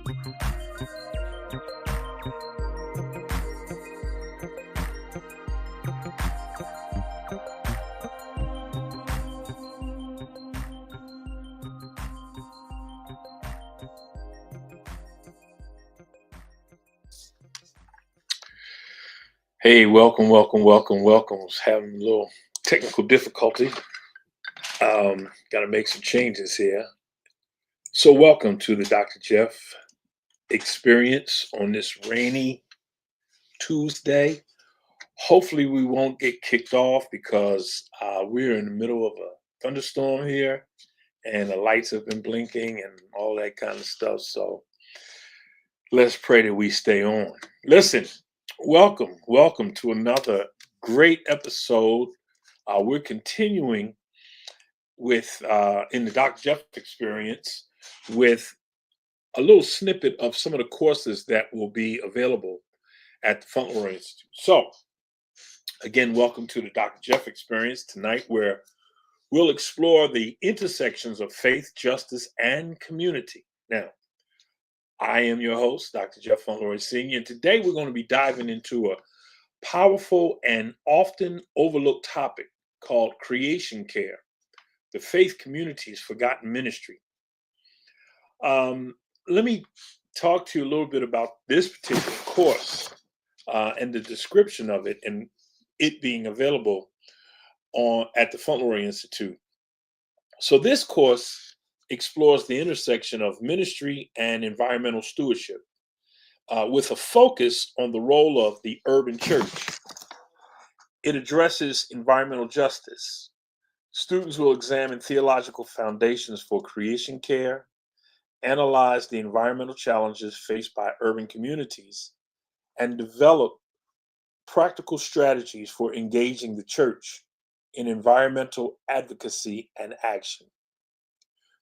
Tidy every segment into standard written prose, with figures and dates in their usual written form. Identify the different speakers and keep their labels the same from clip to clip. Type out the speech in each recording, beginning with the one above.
Speaker 1: Hey, welcome, welcome, welcome, welcome. Was having a little technical difficulty. Got to make some changes here. So, welcome to the Dr. Jeff experience on this rainy Tuesday. Hopefully, we won't get kicked off because we're in the middle of a thunderstorm here and the lights have been blinking and all that kind of stuff. So, let's pray that we stay on. Listen, welcome to another great episode. We're continuing with in the Dr. Jeff experience with a little snippet of some of the courses that will be available at the Fauntleroy Institute. So, again, welcome to the Dr. Jeff experience tonight, where we'll explore the intersections of faith, justice, and community. Now, I am your host, Dr. Jeff Fauntleroy Sr., and today we're going to be diving into a powerful and often overlooked topic called creation care, the faith community's forgotten ministry. Let me talk to you a little bit about this particular course and the description of it and it being available at the Fauntleroy Institute. So this course explores the intersection of ministry and environmental stewardship with a focus on the role of the urban church. It addresses environmental justice. Students will examine theological foundations for creation care, analyze the environmental challenges faced by urban communities, and develop practical strategies for engaging the church in environmental advocacy and action.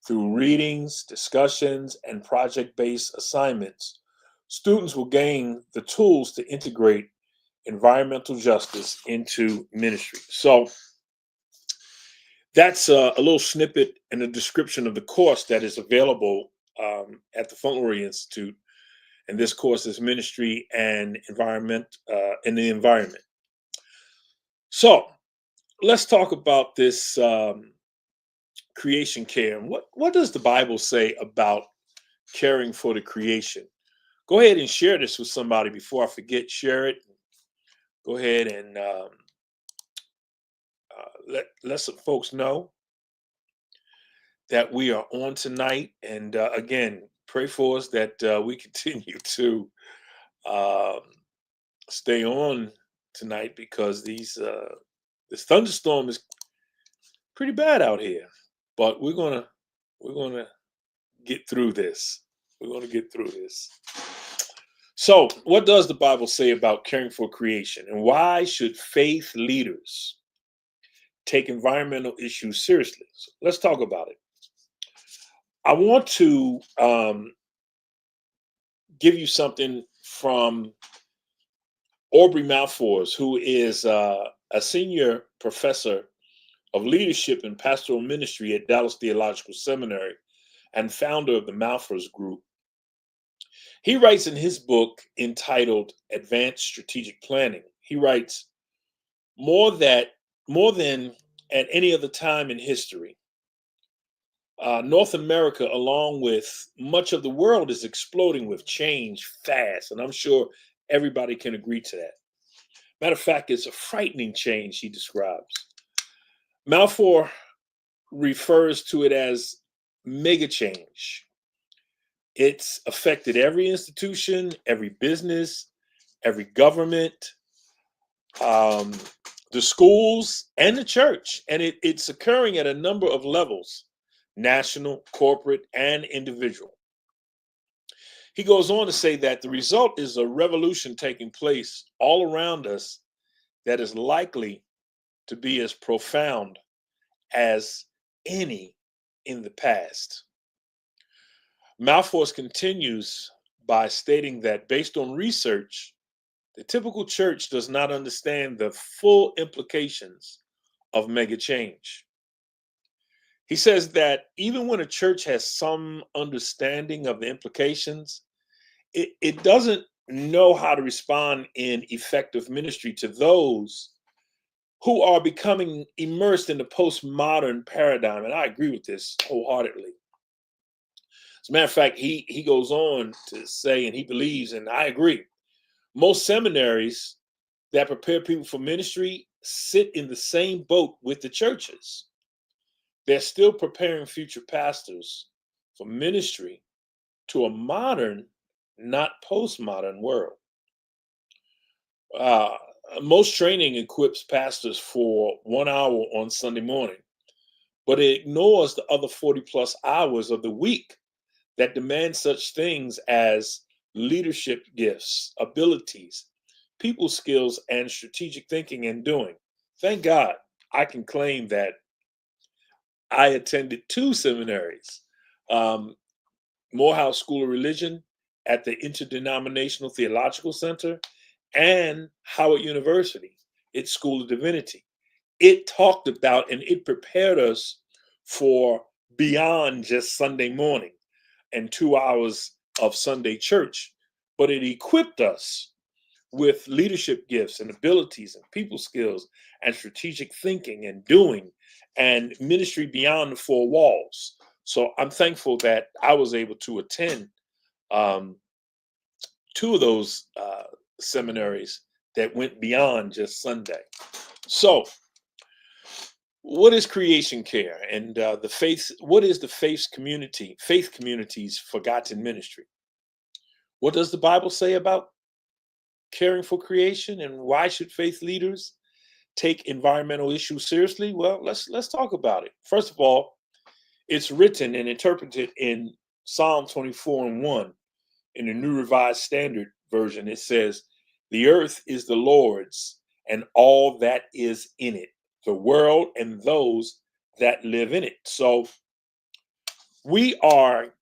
Speaker 1: Through readings, discussions, and project-based assignments, students will gain the tools to integrate environmental justice into ministry. So that's a little snippet and a description of the course that is available at the Fauntleroy Institute. And this course is ministry and environment in the environment. So let's talk about this creation care. And what does the Bible say about caring for the creation? Go ahead and share this with somebody before I forget. Share it. Go ahead and let some folks know that we are on tonight. And again, pray for us that we continue to stay on tonight because this thunderstorm is pretty bad out here. But we're gonna get through this. We're gonna get through this. So, what does the Bible say about caring for creation, and why should faith leaders take environmental issues seriously? So let's talk about it. I want to give you something from Aubrey Malfours, who is a senior professor of leadership and pastoral ministry at Dallas Theological Seminary and founder of the Malfours Group. He writes in his book entitled Advanced Strategic Planning, he writes, more than at any other time in history, North America, along with much of the world, is exploding with change fast. And I'm sure everybody can agree to that. Matter of fact, it's a frightening change, he describes. Malfour refers to it as mega change. It's affected every institution, every business, every government, the schools, and the church. And it's occurring at a number of levels: national, corporate, and individual. He goes on to say that the result is a revolution taking place all around us that is likely to be as profound as any in the past. Malfours continues by stating that based on research, the typical church does not understand the full implications of mega change. He says that even when a church has some understanding of the implications, it doesn't know how to respond in effective ministry to those who are becoming immersed in the postmodern paradigm. And I agree with this wholeheartedly. As a matter of fact, he goes on to say, and he believes, and I agree, most seminaries that prepare people for ministry sit in the same boat with the churches. They're still preparing future pastors for ministry to a modern, not postmodern world. Uh, Most training equips pastors for 1 hour on Sunday morning, but it ignores the other 40 plus hours of the week that demand such things as leadership gifts, abilities, people skills, and strategic thinking and doing. Thank God I can claim that I attended two seminaries, um, Morehouse School of Religion at the Interdenominational Theological Center and Howard University, its School of Divinity. It talked about and it prepared us for beyond just Sunday morning and 2 hours of Sunday church, but it equipped us with leadership gifts and abilities and people skills and strategic thinking and doing and ministry beyond the four walls. So I'm thankful that I was able to attend um, two of those seminaries that went beyond just Sunday. So, what is creation care and the faith? What is the faith community? Faith community's forgotten ministry. What does the Bible say about caring for creation, and why should faith leaders take environmental issues seriously? Well, let's talk about it. First of all, it's written and interpreted in Psalm 24 and 1 in the New Revised Standard Version. It says, "The earth is the Lord's and all that is in it, the world and those that live in it." So we are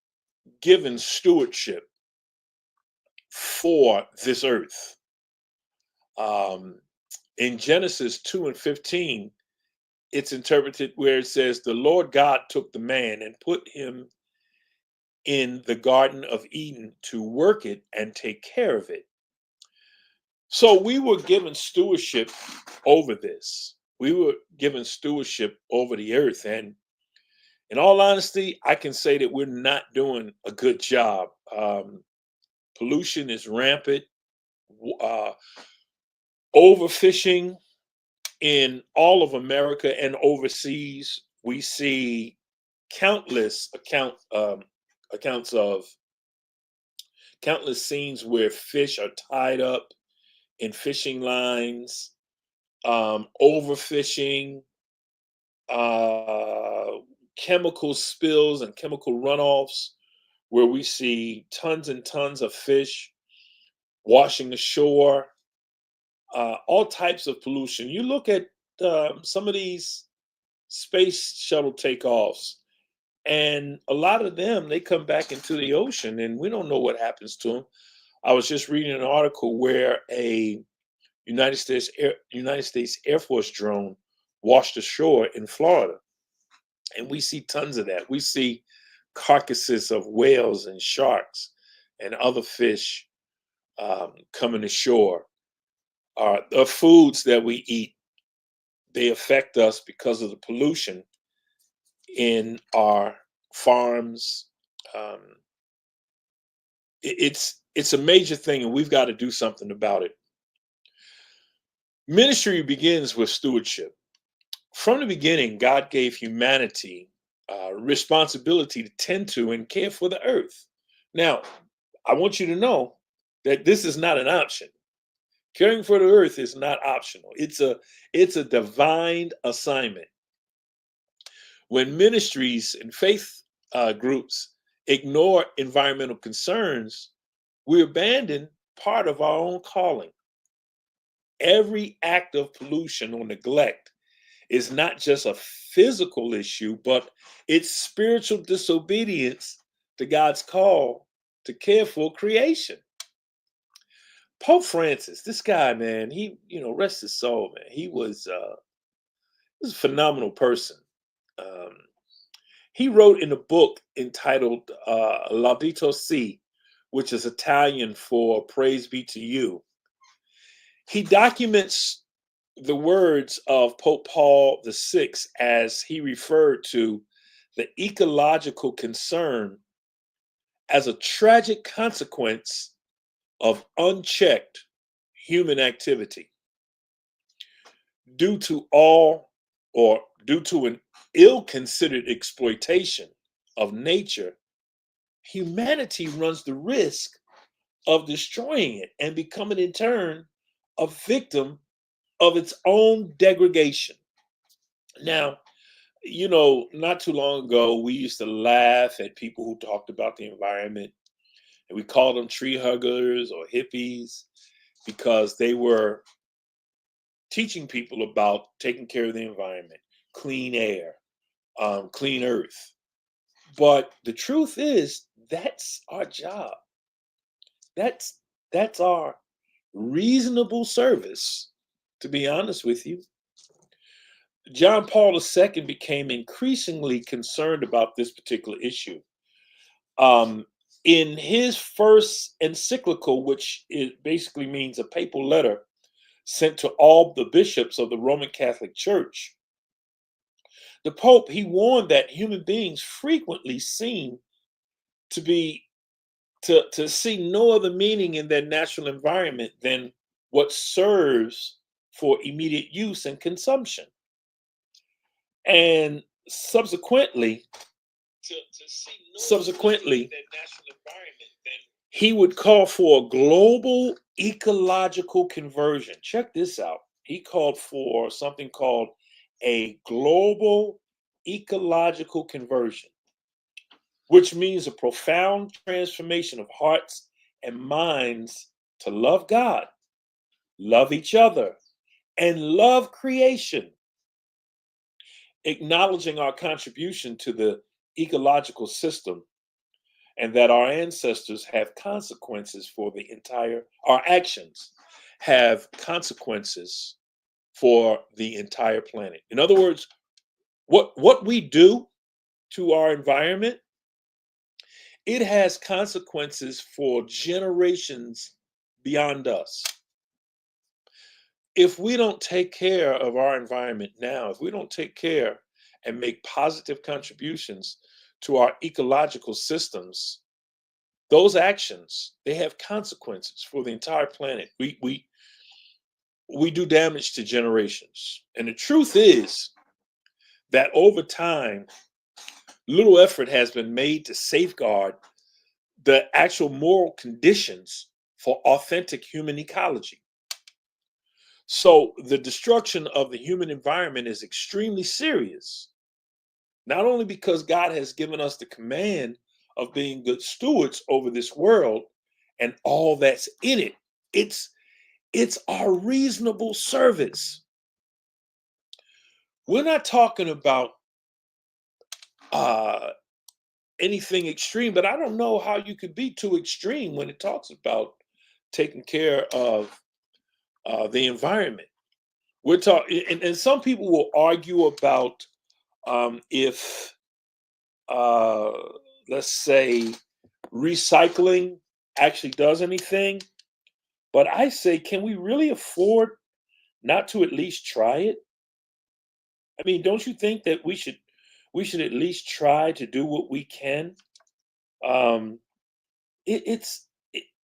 Speaker 1: given stewardship for this earth. Um, in Genesis 2 and 15, it's interpreted where it says, "The Lord God took the man and put him in the Garden of Eden to work it and take care of it." So we were given stewardship over this. We were given stewardship over the earth. And in all honesty, I can say that we're not doing a good job. Pollution is rampant. Uh, Overfishing in all of America and overseas. We see countless accounts of countless scenes where fish are tied up in fishing lines, overfishing, uh, chemical spills and chemical runoffs, where we see tons and tons of fish washing the shore, all types of pollution. You look at some of these space shuttle takeoffs, and a lot of them they come back into the ocean, and we don't know what happens to them. I was just reading an article where a United States Air Force drone washed ashore in Florida, and we see tons of that. We see carcasses of whales and sharks and other fish coming ashore. The foods that we eat, they affect us because of the pollution in our farms. Um, it's a major thing, and we've got to do something about it. Ministry begins with stewardship. From the beginning, God gave humanity responsibility to tend to and care for the earth. Now, I want you to know that this is not an option. Caring for the earth is not optional. It's a divine assignment. When ministries and faith groups ignore environmental concerns, we abandon part of our own calling. Every act of pollution or neglect is not just a physical issue, but it's spiritual disobedience to God's call to care for creation. Pope Francis, this guy, man, rest his soul, man. He was a phenomenal person. Um, he wrote in a book entitled Laudito Si, which is Italian for praise be to you. He documents the words of Pope Paul VI as he referred to the ecological concern as a tragic consequence of unchecked human activity due to an ill-considered exploitation of nature. Humanity runs the risk of destroying it and becoming in turn a victim of its own degradation. Now, not too long ago, we used to laugh at people who talked about the environment, and we called them tree huggers or hippies because they were teaching people about taking care of the environment, clean air, clean earth. But the truth is, that's our job. That's our reasonable service, to be honest with you. John Paul II became increasingly concerned about this particular issue. In his first encyclical, which basically means a papal letter sent to all the bishops of the Roman Catholic Church, the Pope, he warned that human beings frequently seem to see no other meaning in their natural environment than what serves for immediate use and consumption. And subsequently, he would call for a global ecological conversion. Check this out. He called for something called a global ecological conversion, which means a profound transformation of hearts and minds to love God, love each other, and love creation, acknowledging our contribution to the ecological system and that our ancestors have consequences for our actions have consequences for the entire planet. In other words, what we do to our environment, it has consequences for generations beyond us. If we don't take care of our environment now, if we don't take care and make positive contributions to our ecological systems, those actions, they have consequences for the entire planet. We do damage to generations. And the truth is that over time, little effort has been made to safeguard the actual moral conditions for authentic human ecology. So the destruction of the human environment is extremely serious, not only because God has given us the command of being good stewards over this world and all that's in it. It's our reasonable service. We're not talking about anything extreme, but I don't know how you could be too extreme when it talks about taking care of the environment. We're talking, and some people will argue about if, uh, let's say, recycling actually does anything. But I say, can we really afford not to at least try it? I mean, don't you think that we should at least try to do what we can? Um,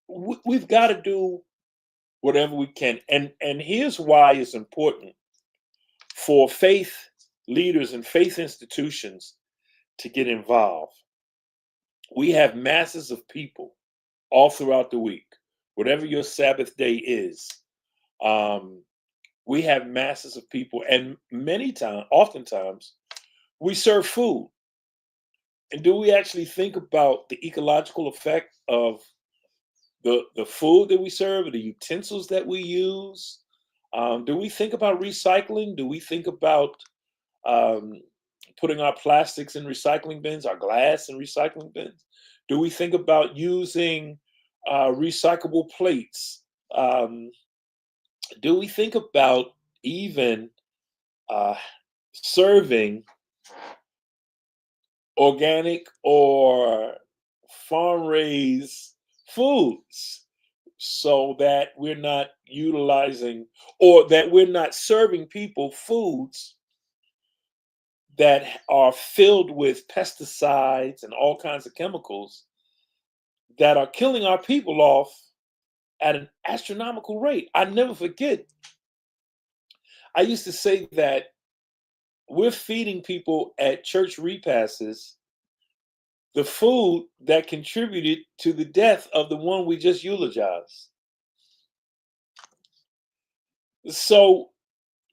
Speaker 1: we've got to do whatever we can, and here's why it's important for faith leaders and faith institutions to get involved. We have masses of people all throughout the week, whatever your Sabbath day is. We have masses of people, and oftentimes, we serve food. And do we actually think about the ecological effect of the food that we serve, or the utensils that we use? Do we think about recycling? Do we think about um, putting our plastics in recycling bins, our glass in recycling bins? Do we think about using recyclable plates? Do we think about even uh, serving organic or farm raised foods so that we're not utilizing or that we're not serving people foods that are filled with pesticides and all kinds of chemicals that are killing our people off at an astronomical rate. I never forget, I used to say that we're feeding people at church repasts the food that contributed to the death of the one we just eulogized. So,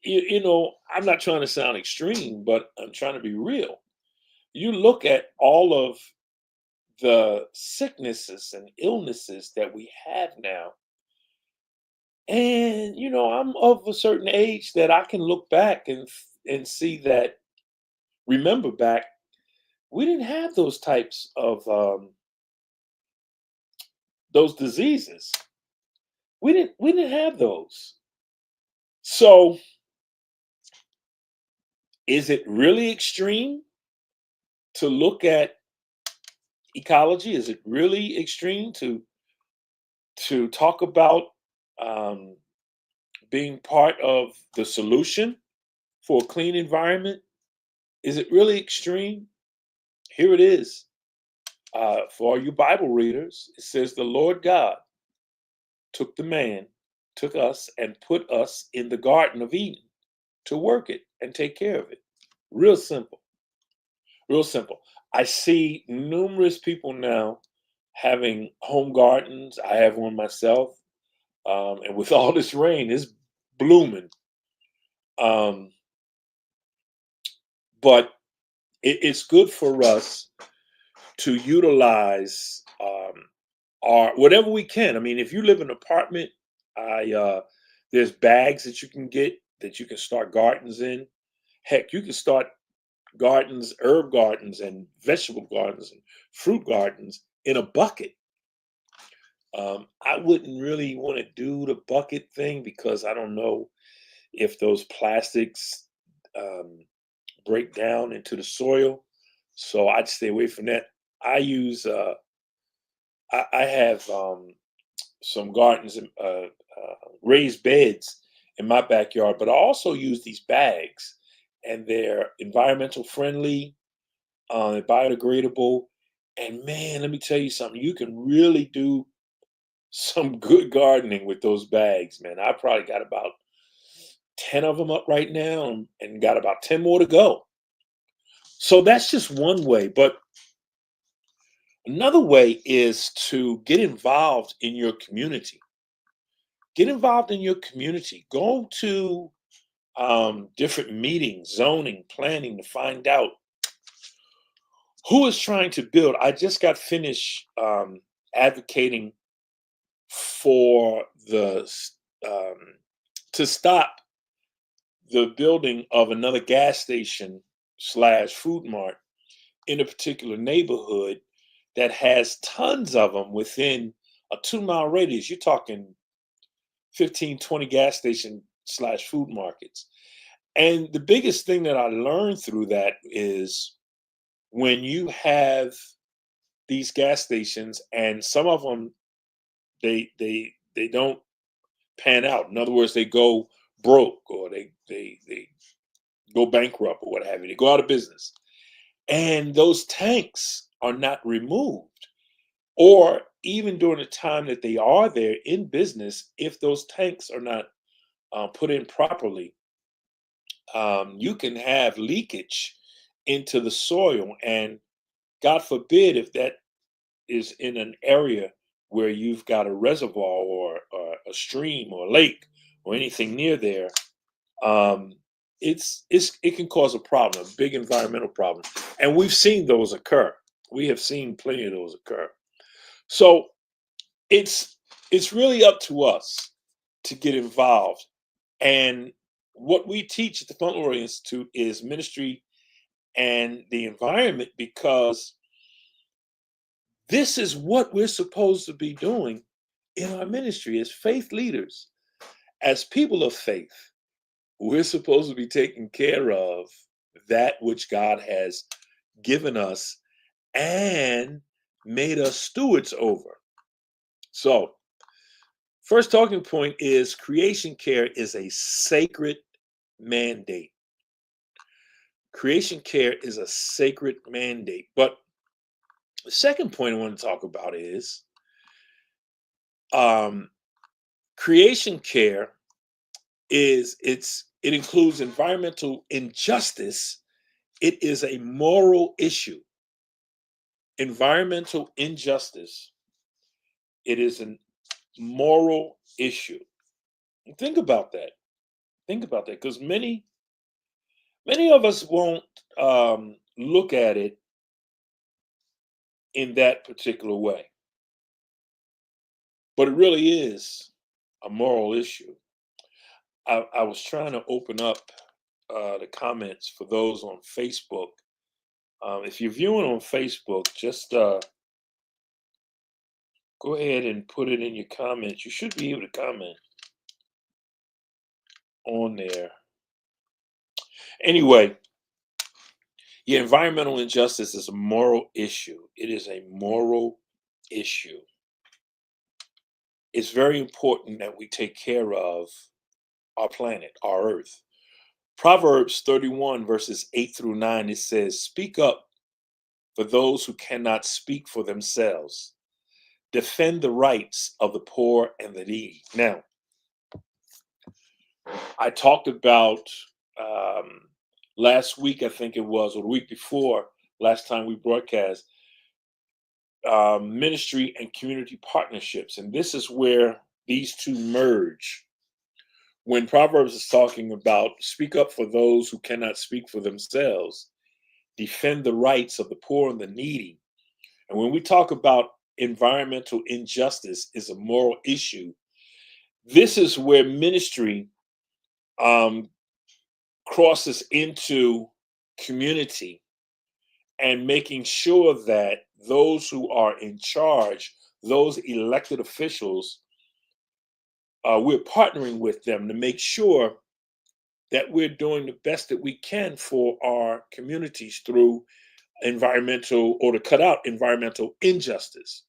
Speaker 1: I'm not trying to sound extreme, but I'm trying to be real. You look at all of the sicknesses and illnesses that we have now, and I'm of a certain age that I can look back and see that, remember back, we didn't have those types of those diseases. We didn't have those. So, is it really extreme to look at ecology? Is it really extreme to talk about um, being part of the solution for a clean environment? Is it really extreme? Here it is. For all you Bible readers, it says the Lord God took the man, took us, and put us in the Garden of Eden to work it and take care of it. Real simple. Real simple. I see numerous people now having home gardens. I have one myself. And with all this rain, it's blooming. Um, but it's good for us to utilize our whatever we can. I mean, if you live in an apartment, there's bags that you can get that you can start gardens in. Heck, you can start gardens, herb gardens, and vegetable gardens and fruit gardens in a bucket. I wouldn't really want to do the bucket thing because I don't know if those plastics um, break down into the soil. So I'd stay away from that. I use I have some gardens and raised beds in my backyard, but I also use these bags, and they're environmental friendly, biodegradable, and man, let me tell you something. You can really do some good gardening with those bags, man. I probably got about 10 of them up right now and got about 10 more to go. So that's just one way. But another way is to get involved in your community. Get involved in your community. Go to different meetings, zoning, planning to find out who is trying to build. I just got finished advocating for um, to stop the building of another gas station slash food mart in a particular neighborhood that has tons of them within a 2 mile radius. You're talking 15, 20 gas station slash food markets. And the biggest thing that I learned through that is when you have these gas stations and some of them they don't pan out. In other words, they go broke or they go bankrupt or what have you. They go out of business. And those tanks are not removed. Or even during the time that they are there in business, if those tanks are not put in properly, you can have leakage into the soil. And God forbid if that is in an area where you've got a reservoir or a stream or a lake or anything near there, um, it can cause a problem, a big environmental problem, and we've seen those occur. We have seen plenty of those occur. So it's it's really up to us to get involved. And what we teach at the Fauntleroy Institute is ministry and the environment because this is what we're supposed to be doing in our ministry as faith leaders, as people of faith. We're supposed to be taking care of that which God has given us and made us stewards over. So, first talking point is creation care is a sacred mandate. Creation care is a sacred mandate. But the second point I want to talk about is um, creation care it includes environmental injustice. It is a moral issue. Environmental injustice. It is a moral issue. Think about that. Think about that, because many of us won't look at it in that particular way, but it really is a moral issue. I was trying to open up the comments for those on Facebook. If you're viewing on Facebook, just go ahead and put it in your comments. You should be able to comment on there. Anyway, yeah, environmental injustice is a moral issue. It is a moral issue. It's very important that we take care of our planet, our earth. Proverbs 31, verses 8 through 9, it says, "Speak up for those who cannot speak for themselves. Defend the rights of the poor and the needy." Now, I talked about last week, I think it was, or the week before, last time we broadcast, ministry and community partnerships. And this is where these two merge. When Proverbs is talking about speak up for those who cannot speak for themselves, defend the rights of the poor and the needy. And when we talk about environmental injustice is a moral issue, this is where ministry um, crosses into community and making sure that those who are in charge, those elected officials, we're partnering with them to make sure that we're doing the best that we can for our communities through environmental, or to cut out environmental injustice.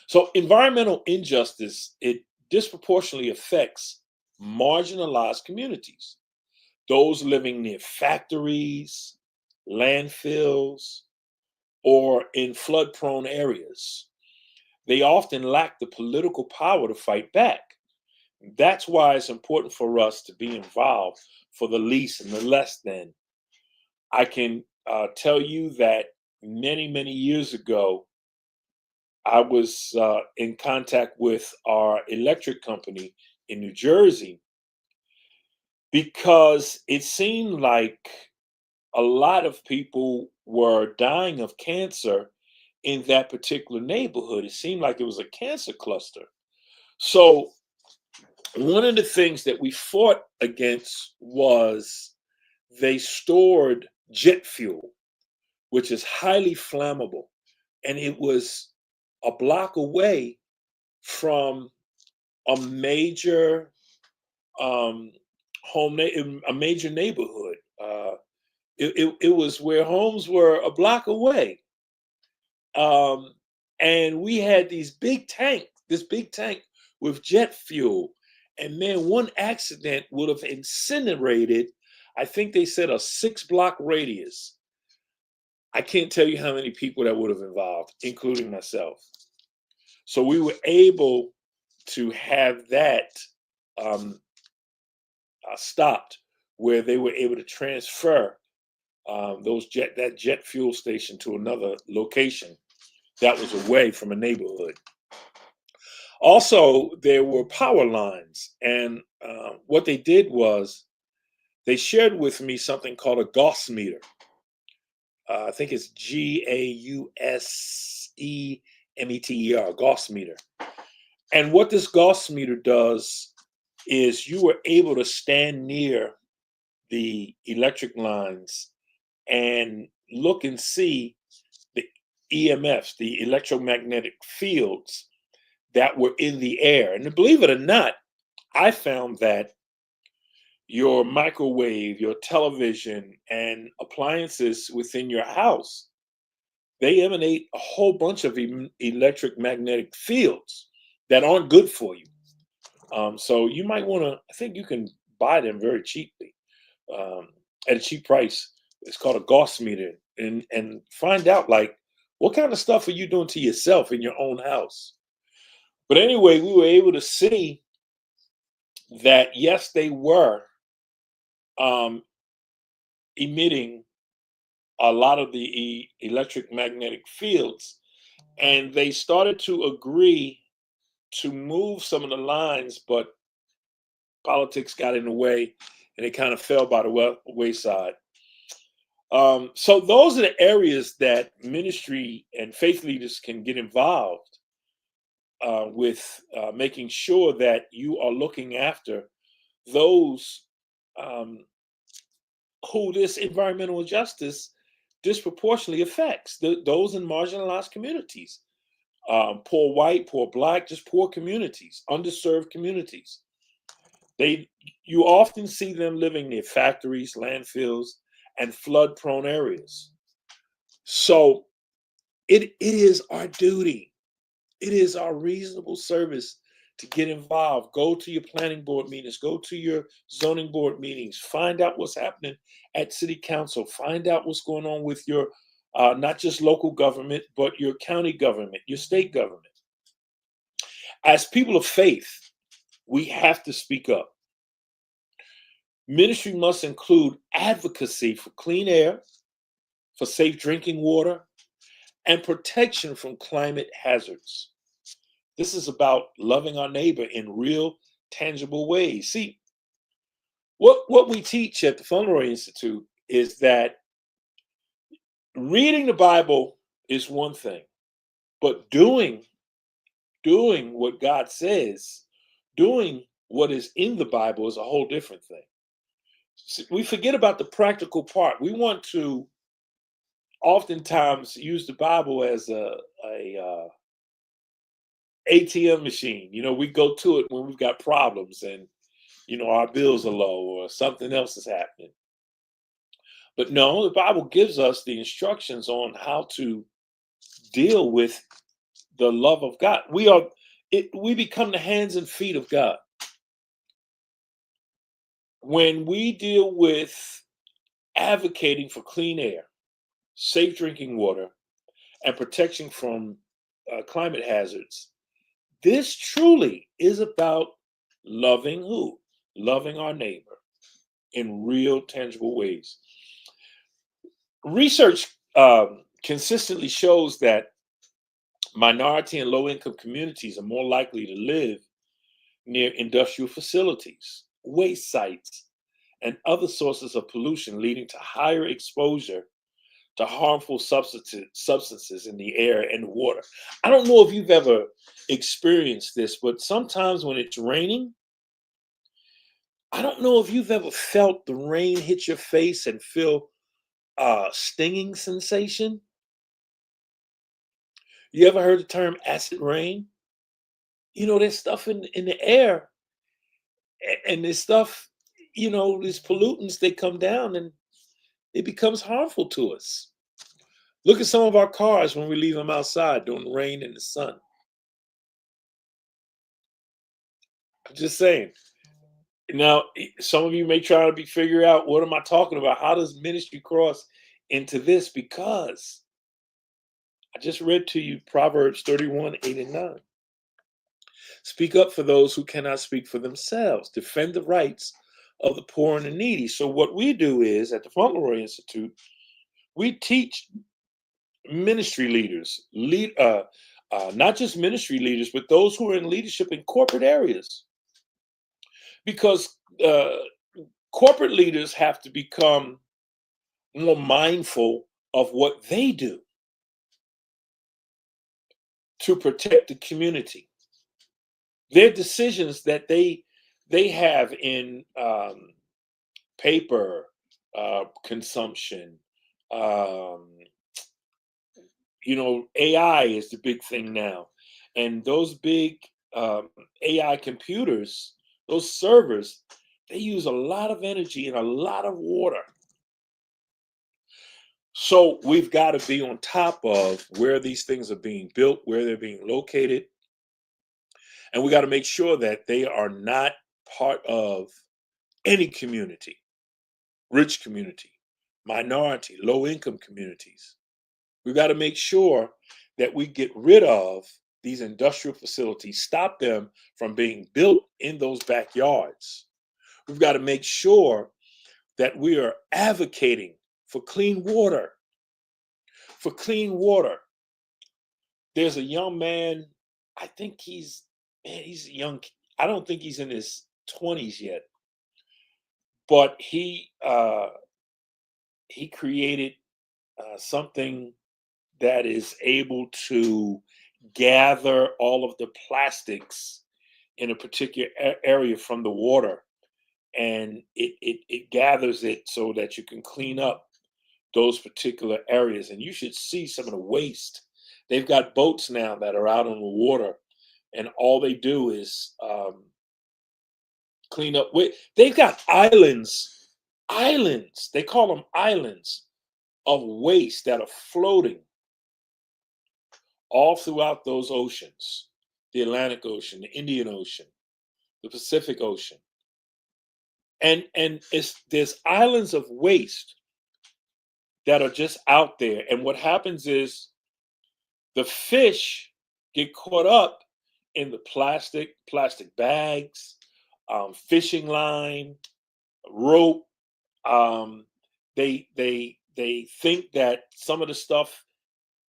Speaker 1: So environmental injustice, it disproportionately affects marginalized communities, those living near factories, landfills, or in flood prone areas. They often lack the political power to fight back. That's why it's important for us to be involved for the least and the less than. I can tell you that many years ago, I was in contact with our electric company in New Jersey because it seemed like a lot of people were dying of cancer in that particular neighborhood. It seemed like it was a cancer cluster. So, one of the things that we fought against was they stored jet fuel, which is highly flammable. And it was a block away from a major um, a major neighborhood. It was where homes were a block away. Um, and we had this big tank with jet fuel. And man, one accident would have incinerated, I think they said, a 6 block radius. I can't tell you how many people that would have involved, including myself. So we were able to have that um, stopped, where they were able to transfer that jet fuel station to another location that was away from a neighborhood. Also, there were power lines, and what they did was they shared with me something called a Gauss meter. I think it's GAUSEMETER, Gauss meter. And what this Gauss meter does is you were able to stand near the electric lines and look and see the EMFs, the electromagnetic fields that were in the air. And believe it or not, I found that your microwave, your television, and appliances within your house they emanate a whole bunch of electric magnetic fields that aren't good for you. So you might want to, I think you can buy them very cheaply um, at a cheap price. It's called a Gauss meter, and find out like what kind of stuff are you doing to yourself in your own house. But anyway, we were able to see that yes, they were um, emitting a lot of the electric magnetic fields, and they started to agree to move some of the lines, but politics got in the way, and it kind of fell by the wayside. So those are the areas that ministry and faith leaders can get involved with making sure that you are looking after those um, who this environmental justice disproportionately affects, those in marginalized communities, poor white, poor black, just poor communities, underserved communities. They You often see them living near factories, landfills, and flood-prone areas. So it is our duty. It is our reasonable service to get involved. Go to your planning board meetings, go to your zoning board meetings, find out what's happening at city council, find out what's going on with your not just local government, but your county government, your state government. As people of faith, we have to speak up. Ministry must include advocacy for clean air, for safe drinking water, and protection from climate hazards. This is about loving our neighbor in real, tangible ways. See, what we teach at the Fauntleroy Institute is that reading the Bible is one thing, but doing what God says, doing what is in the Bible is a whole different thing. We forget about the practical part. We want to oftentimes use the Bible as a ATM machine. We go to it when we've got problems and our bills are low or something else is happening. But no, the Bible gives us the instructions on how to deal with the love of God. We become the hands and feet of God. When we deal with advocating for clean air, safe drinking water, and protection from climate hazards, this truly is about loving who? Loving our neighbor in real, tangible ways. Research consistently shows that minority and low-income communities are more likely to live near industrial facilities, waste sites, and other sources of pollution, leading to higher exposure to harmful substances in the air and water. I don't know if you've ever experienced this, but sometimes when it's raining, I don't know if you've ever felt the rain hit your face and feel a stinging sensation. You ever heard the term acid rain? There's stuff in the air, and this stuff, these pollutants, they come down and it becomes harmful to us. Look at some of our cars when we leave them outside during the rain and the sun. I'm just saying. Now, some of you may try to figure out, what am I talking about? How does ministry cross into this? Because I just read to you Proverbs 31, 8 and 9. Speak up for those who cannot speak for themselves. Defend the rights of the poor and the needy. So what we do is, at the Fauntleroy Institute, we teach ministry leaders, not just ministry leaders, but those who are in leadership in corporate areas. Because corporate leaders have to become more mindful of what they do to protect the community. Their decisions that they have in paper consumption. AI is the big thing now, and those big AI computers, those servers, they use a lot of energy and a lot of water. So we've got to be on top of where these things are being built, where they're being located, and we got to make sure that they are not part of any community, rich community, minority, low income communities. We've got to make sure that we get rid of these industrial facilities, stop them from being built in those backyards. We've got to make sure that we are advocating for clean water. For clean water. There's a young man, I think he's young. I don't think he's in his 20s yet, but he created something that is able to gather all of the plastics in a particular area from the water, and it gathers it so that you can clean up those particular areas. And you should see some of the waste. They've got boats now that are out on the water, and all they do is clean up. They've got islands. They call them islands of waste that are floating all throughout those oceans: the Atlantic Ocean, the Indian Ocean, the Pacific Ocean. And there's islands of waste that are just out there. And what happens is the fish get caught up in the plastic bags, fishing line, rope. Um, they think that some of the stuff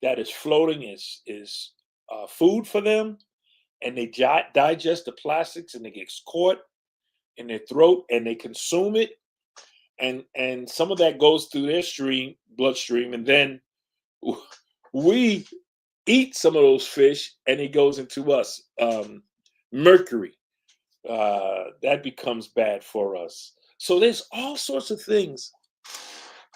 Speaker 1: that is floating is food for them, and they digest the plastics, and it gets caught in their throat, and they consume it, and some of that goes through their bloodstream, and then we eat some of those fish, and it goes into us. Mercury, that becomes bad for us. So there's all sorts of things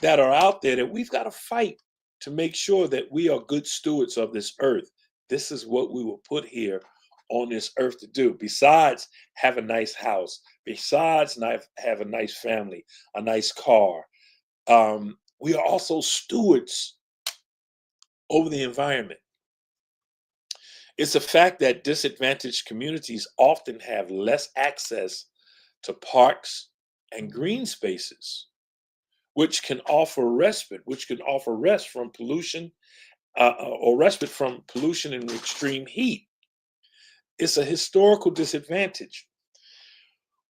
Speaker 1: that are out there that we've got to fight to make sure that we are good stewards of this earth. This is what we were put here on this earth to do. Besides have a nice house, besides have a nice family, a nice car, we are also stewards over the environment. It's a fact that disadvantaged communities often have less access to parks and green spaces, which can offer rest from pollution, or respite from pollution and extreme heat. It's a historical disadvantage.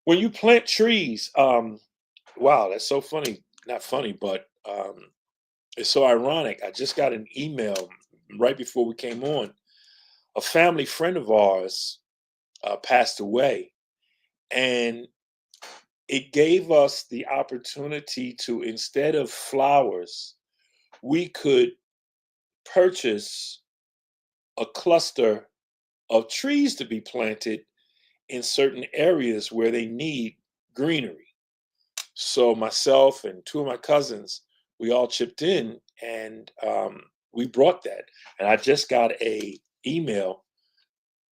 Speaker 1: When you plant trees, wow, that's so funny. Not funny, but it's so ironic. I just got an email right before we came on. A family friend of ours passed away, and it gave us the opportunity to, instead of flowers, we could purchase a cluster of trees to be planted in certain areas where they need greenery. So myself and two of my cousins, we all chipped in, and we brought that. And I just got a email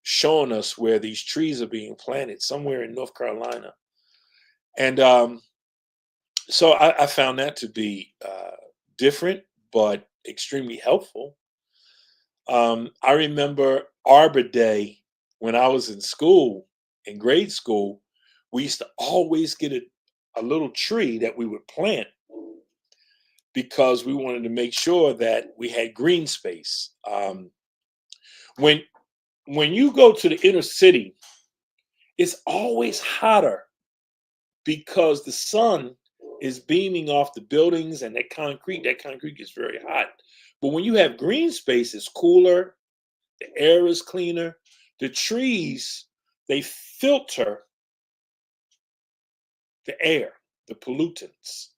Speaker 1: showing us where these trees are being planted somewhere in North Carolina. And so I found that to be different, but extremely helpful. I remember Arbor Day when I was in school, in grade school. We used to always get a little tree that we would plant because we wanted to make sure that we had green space. When when you go to the inner city, it's always hotter because the sun is beaming off the buildings and that concrete gets very hot. But when you have green space, it's cooler, the air is cleaner. The trees, they filter the air, the pollutants,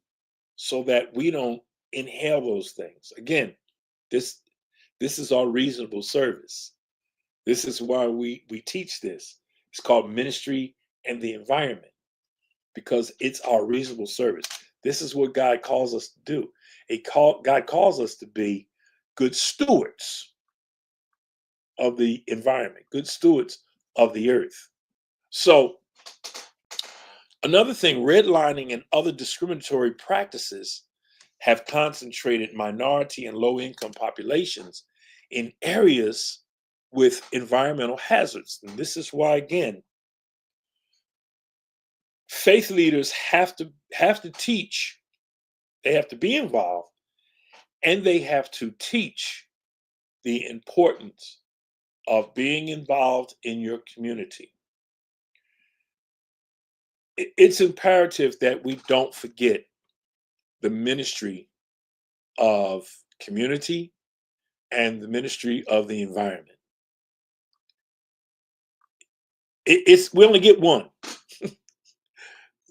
Speaker 1: so that we don't inhale those things. Again, this this is our reasonable service. This is why we teach this. It's called ministry and the environment, because it's our reasonable service. This is what God calls us to do. God calls us to be good stewards of the environment, good stewards of the earth. So another thing, redlining and other discriminatory practices have concentrated minority and low-income populations in areas with environmental hazards. And this is why, again, faith leaders have to teach, they have to be involved, and they have to teach the importance of being involved in your community. It's imperative that we don't forget the ministry of community and the ministry of the environment. It's we only get one.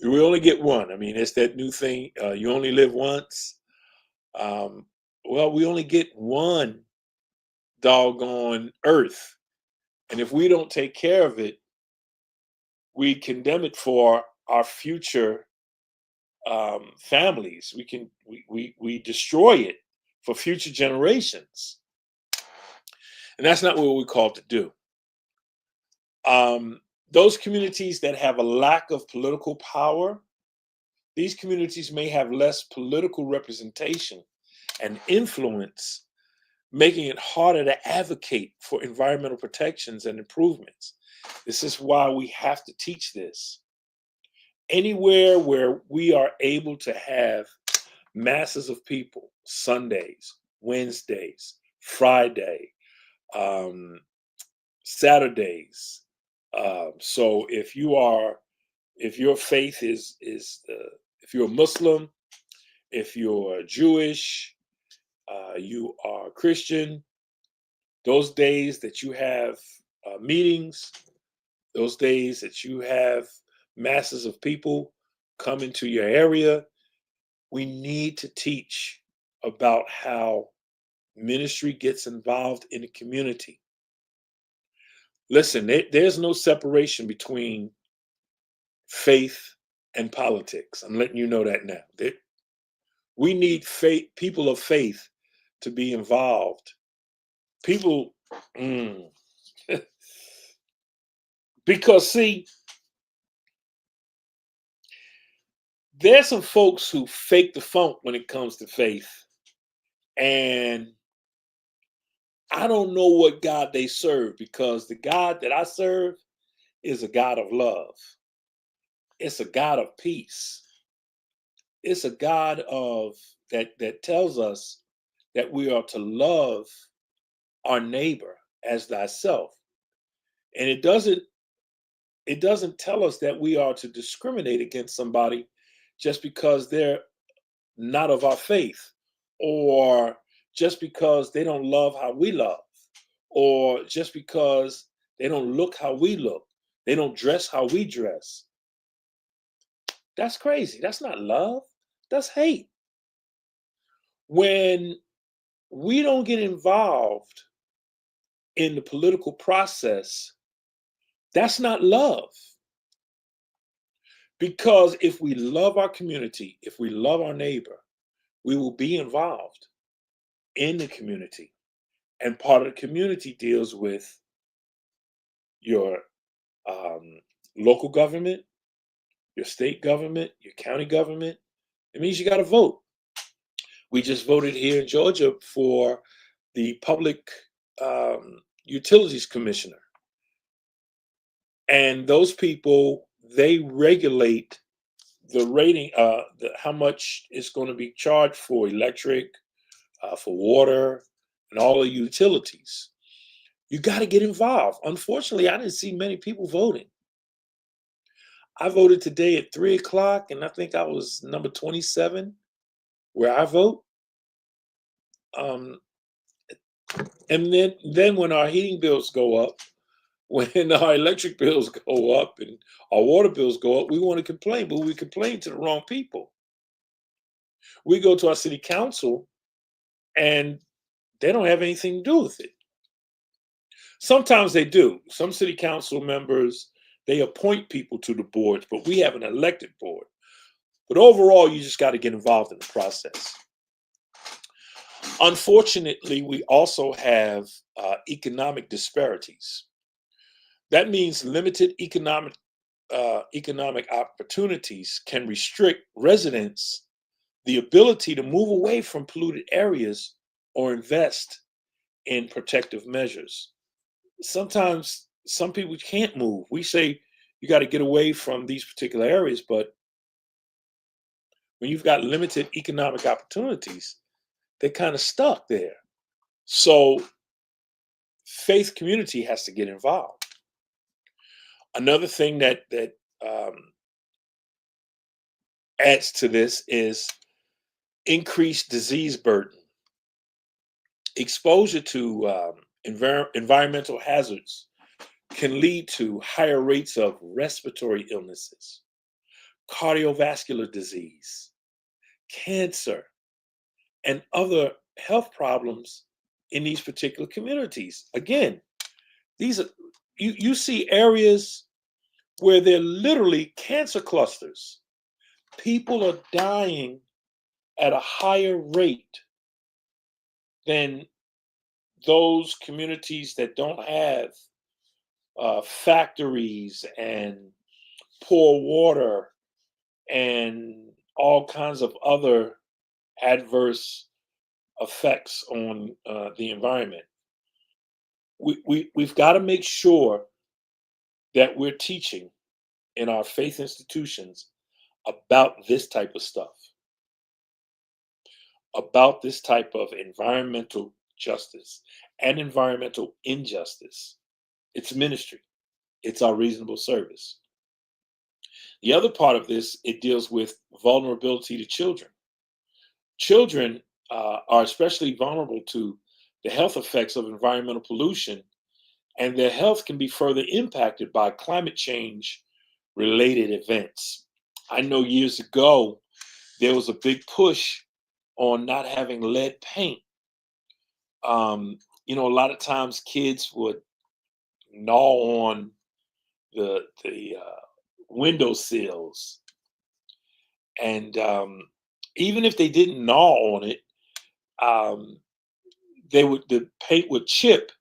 Speaker 1: We only get one. I mean, it's that new thing. You only live once. Well, we only get one doggone earth, and if we don't take care of it, we condemn it for our future families. We destroy it for future generations, and that's not what we're called to do. Those communities that have a lack of political power, these communities may have less political representation and influence, making it harder to advocate for environmental protections and improvements. This is why we have to teach this. Anywhere where we are able to have masses of people, Sundays, Wednesdays, Friday, Saturdays. So if your faith is if you're a Muslim, if you're Jewish, you are Christian, those days that you have meetings, those days that you have masses of people come into your area, we need to teach about how ministry gets involved in the community. Listen, there's no separation between faith and politics. I'm letting you know that now. We need faith, people of faith, to be involved. People, because see, there's some folks who fake the funk when it comes to faith, and I don't know what God they serve, because the God that I serve is a God of love. It's a God of peace. It's a God of that tells us that we are to love our neighbor as thyself. And it doesn't tell us that we are to discriminate against somebody just because they're not of our faith, or just because they don't love how we love, or just because they don't look how we look, they don't dress how we dress. That's crazy. That's not love. That's hate. When we don't get involved in the political process, that's not love. Because if we love our community, if we love our neighbor, we will be involved in the community. And part of the community deals with your local government, your state government, your county government. It means you got to vote. We just voted here in Georgia for the Public Utilities Commissioner. And those people, they regulate the rating, how much is going to be charged for electric, for water, and all the utilities. You got to get involved. Unfortunately, I didn't see many people voting. I voted today at 3 o'clock, and I think I was number 27 where I vote. And then when our heating bills go up, when our electric bills go up and our water bills go up, we want to complain, but we complain to the wrong people. We go to our city council and they don't have anything to do with it. Sometimes they do. Some city council members, they appoint people to the boards, but we have an elected board. But overall, you just got to get involved in the process. Unfortunately, we also have economic disparities. That means limited economic opportunities can restrict residents the ability to move away from polluted areas or invest in protective measures. Sometimes some people can't move. We say you got to get away from these particular areas, but when you've got limited economic opportunities, they're kind of stuck there. So faith community has to get involved. Another thing that adds to this is increased disease burden. Exposure to environmental hazards can lead to higher rates of respiratory illnesses, cardiovascular disease, cancer, and other health problems in these particular communities. Again, these are you see areas where they're literally cancer clusters. People are dying at a higher rate than those communities that don't have factories and poor water and all kinds of other adverse effects on the environment. We've got to make sure that we're teaching in our faith institutions about this type of stuff, about this type of environmental justice and environmental injustice. It's ministry, it's our reasonable service. The other part of this, it deals with vulnerability to children. Children are especially vulnerable to the health effects of environmental pollution, and their health can be further impacted by climate change related events. I know years ago, there was a big push on not having lead paint. A lot of times kids would gnaw on the window sills, and even if they didn't gnaw on it, um, the paint would chip,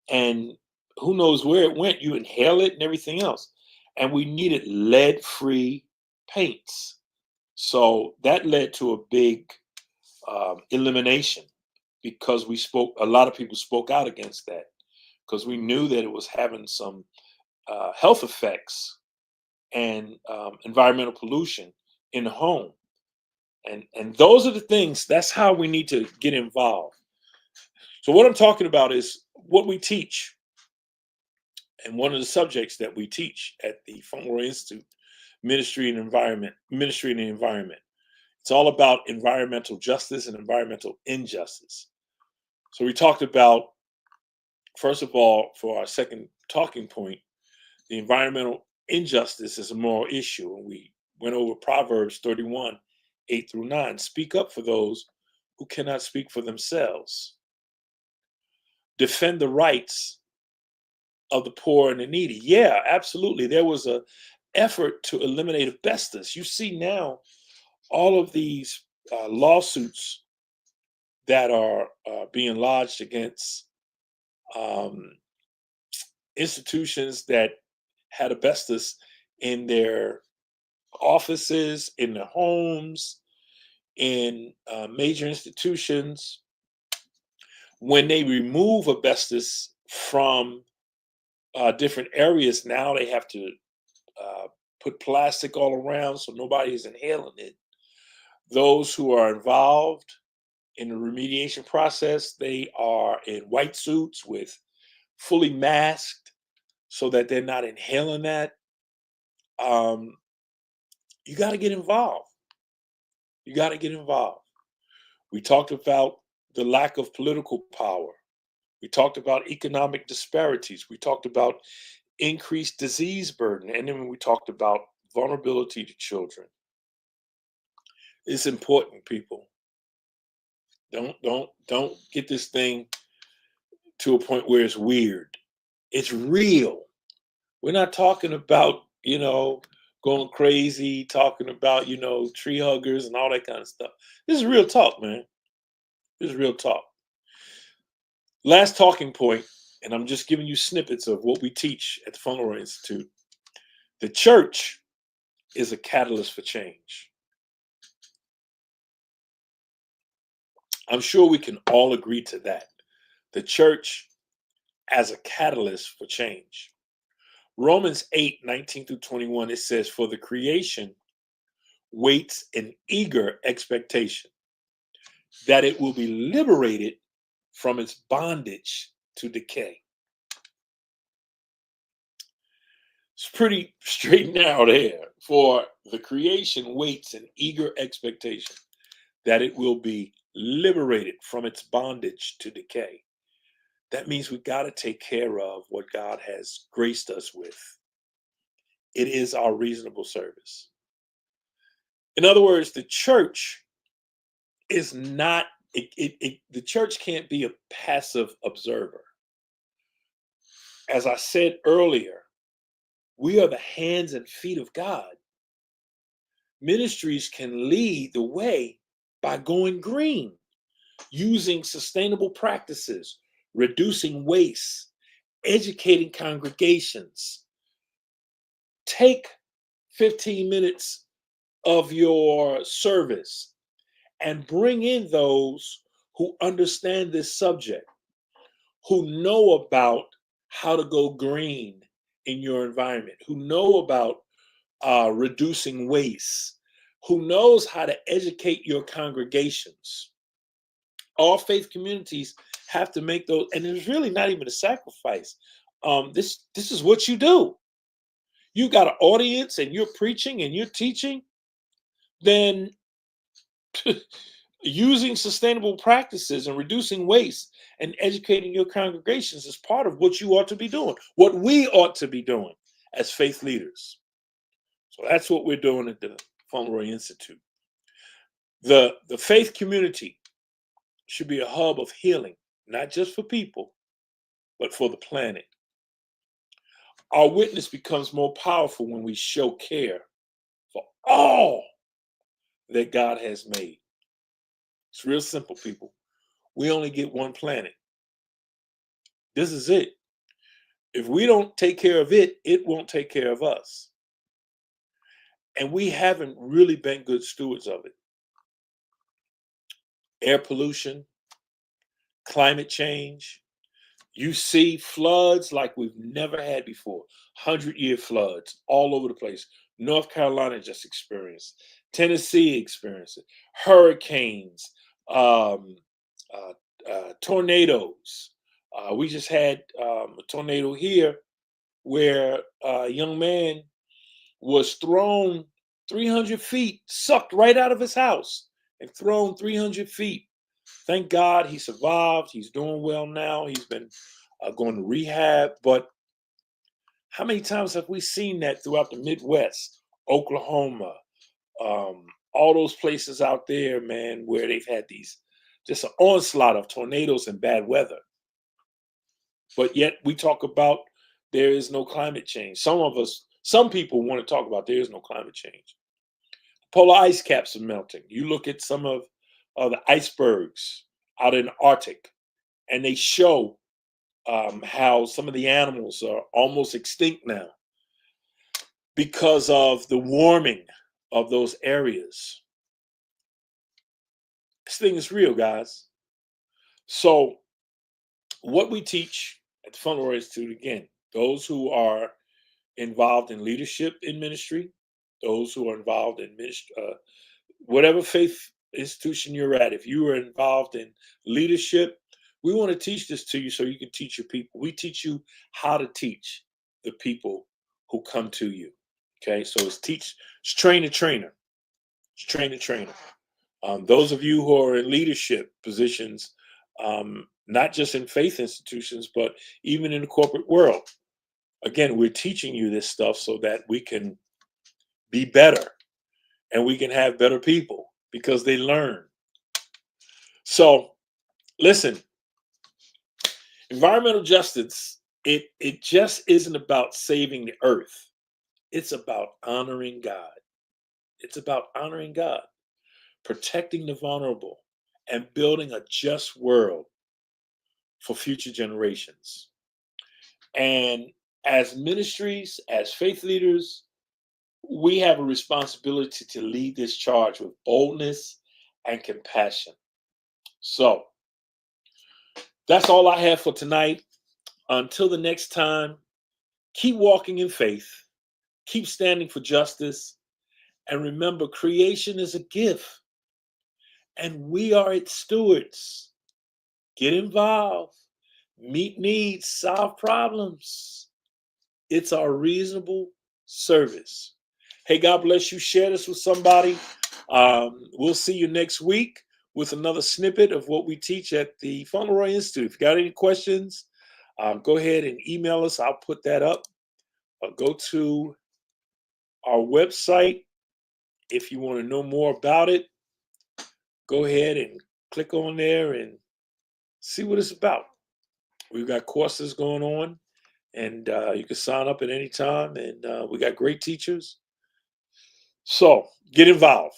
Speaker 1: and who knows where it went. You inhale it and everything else. And we needed lead-free paints, so that led to a big elimination because a lot of people spoke out against that because we knew that it was having some health effects and environmental pollution in the home. And those are the things, that's how we need to get involved. So what I'm talking about is what we teach. And one of the subjects that we teach at the Fauntleroy Institute, ministry and the environment. It's all about environmental justice and environmental injustice. So we talked about, first of all, for our second talking point, the environmental injustice is a moral issue. And we went over Proverbs 31, 8-9. Speak up for those who cannot speak for themselves. Defend the rights of the poor and the needy. Yeah, absolutely. There was a effort to eliminate asbestos. You see now all of these lawsuits that are being lodged against um, institutions that had asbestos in their offices, in their homes, in major institutions. When they remove asbestos from different areas, now they have to put plastic all around so nobody's inhaling it. Those who are involved in the remediation process, they are in white suits with fully masked so that they're not inhaling that. Um, you got to get involved. You got to get involved. We talked about the lack of political power. We talked about economic disparities. We talked about increased disease burden. And then we talked about vulnerability to children. It's important, people. Don't get this thing to a point where it's weird. It's real. We're not talking about, going crazy, talking about, tree huggers and all that kind of stuff. This is real talk, man. This is real talk. Last talking point, and I'm just giving you snippets of what we teach at the Fauntleroy Institute. The church is a catalyst for change. I'm sure we can all agree to that. The church as a catalyst for change. Romans 8:19-21, it says, "For the creation waits in eager expectation that it will be liberated from its bondage to decay." It's pretty straight now there. For the creation waits in eager expectation that it will be liberated from its bondage to decay. That means we've got to take care of what God has graced us with. It is our reasonable service. In other words, the church is not, the church can't be a passive observer. As I said earlier, we are the hands and feet of God. Ministries can lead the way by going green, using sustainable practices, reducing waste, educating congregations. Take 15 minutes of your service and bring in those who understand this subject, who know about how to go green in your environment, who know about reducing waste, who knows how to educate your congregations. All faith communities have to make those, and it's really not even a sacrifice. This is what you do. You got an audience, and you're preaching and you're teaching. Then using sustainable practices and reducing waste and educating your congregations is part of what you ought to be doing, what we ought to be doing as faith leaders. So that's what we're doing at the Fauntleroy Institute. The faith community should be a hub of healing, not just for people, but for the planet. Our witness becomes more powerful when we show care for all that God has made. It's real simple, people. We only get one planet. This is it. If we don't take care of it, it won't take care of us. And we haven't really been good stewards of it. Air pollution, climate change. You see floods like we've never had before. 100-year floods all over the place. North Carolina just experienced. Tennessee experienced it. Hurricanes, tornadoes. We just had a tornado here where a young man was thrown 300 feet, sucked right out of his house and thrown 300 feet. Thank God he survived. He's doing well now. He's been going to rehab. But how many times have we seen that throughout the Midwest, Oklahoma, all those places out there, man, where they've had these just an onslaught of tornadoes and bad weather. But yet we talk about there is no climate change. Some people want to talk about there is no climate change. Polar ice caps are melting. You look at some of the icebergs out in the Arctic, and they show how some of the animals are almost extinct now because of the warming of those areas. This thing is real, guys. So what we teach at the Fauntleroy Institute, again, those who are involved in leadership in ministry, those who are involved in whatever faith institution you're at, if you are involved in leadership, we want to teach this to you so you can teach your people. We teach you how to teach the people who come to you. Okay, so it's train the trainer. It's train the trainer. Those of you who are in leadership positions, not just in faith institutions, but even in the corporate world, again, we're teaching you this stuff so that we can be better and we can have better people because they learn. So listen, environmental justice, it just isn't about saving the earth. It's about honoring God. It's about honoring God, protecting the vulnerable, and building a just world for future generations. And as ministries, as faith leaders, we have a responsibility to lead this charge with boldness and compassion. So that's all I have for tonight. Until the next time, keep walking in faith, keep standing for justice, and remember creation is a gift and we are its stewards. Get involved, meet needs, solve problems. It's our reasonable service. Hey, God bless you. Share this with somebody. We'll see you next week with another snippet of what we teach at the Fauntleroy Institute. If you got any questions, go ahead and email us. I'll put that up. Go to our website if you want to know more about it. Go ahead and click on there and see what it's about. We've got courses going on, and you can sign up at any time. And we got great teachers. So get involved.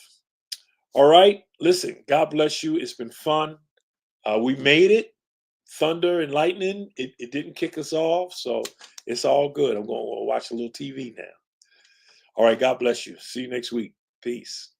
Speaker 1: All right. Listen, God bless you. It's been fun. We made it. Thunder and lightning. It didn't kick us off. So it's all good. I'm going to watch a little TV now. All right. God bless you. See you next week. Peace.